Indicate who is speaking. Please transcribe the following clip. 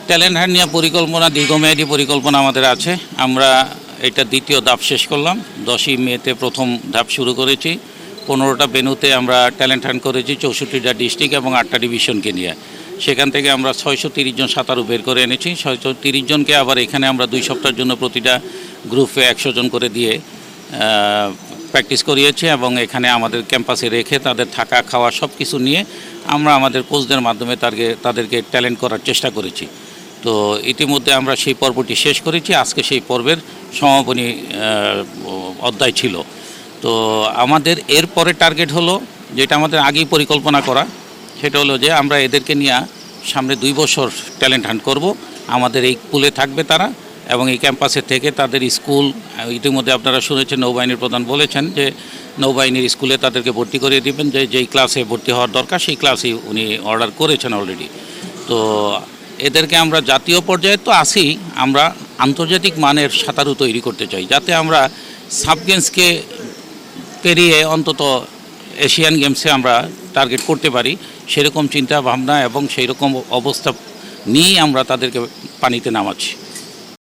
Speaker 1: Talent hunt নিয়ে পরিকল্পনা, দীর্ঘমেয়াদী পরিকল্পনা আমাদের আছে। আমরা এটা দ্বিতীয় ধাপ শেষ করলাম। 10ই মেতে প্রথম ধাপ শুরু করেছি। 15টা ভেন্যুতে আমরা ট্যালেন্ট হান্ট করেছি, 64টা ডিস্ট্রিক্ট এবং 8টা ডিভিশনকে নিয়ে। সেখান থেকে আমরা 630 জন সাঁতারু বের করে এনেছি। 630 জনকে আবার এখানে আমরা 2 সপ্তাহের জন্য প্রতিটা গ্রুপে 100 জন করে দিয়ে প্র্যাকটিস করিয়েছি এবং এখানে আমাদের ক্যাম্পাসে রেখে তাদের থাকা খাওয়া সব কিছু নিয়ে আমরা আমাদের কোচদের মাধ্যমে তাদেরকে ট্যালেন্ট করার চেষ্টা করেছি। তো ইতিমধ্যে আমরা সেই পর্বটি শেষ করেছি। আজকে সেই পর্বের সমাপনী অধ্যায় ছিল। তো আমাদের এরপরে টার্গেট হলো, যেটা আমাদের আগেই পরিকল্পনা করা, সেটা হলো যে আমরা এদেরকে নিয়ে সামনে 2 বছর ট্যালেন্ট হান্ট করব। আমাদের এই পুলে থাকবে তারা এবং এই ক্যাম্পাসে থেকে তাদের স্কুল, ইতিমধ্যে আপনারা শুনেছেন নৌবাহিনীর প্রধান বলেছেন যে নৌবাহিনীর স্কুলে তাদেরকে ভর্তি করিয়ে দেবেন, যেই ক্লাসে ভর্তি হওয়ার দরকার সেই ক্লাসেই উনি অর্ডার করেছেন অলরেডি। তো এদেরকে আমরা জাতীয় পর্যায়ে তো আসি, আমরা আন্তর্জাতিক মানের সাঁতারু তৈরি করতে চাই, যাতে আমরা সাব গেমসকে পেরিয়ে অন্তত এশিয়ান গেমসে আমরা টার্গেট করতে পারি। সেরকম চিন্তা ভাবনা এবং সেই রকম অবস্থা নিয়েই আমরা তাদেরকে পানিতে নামাচ্ছি।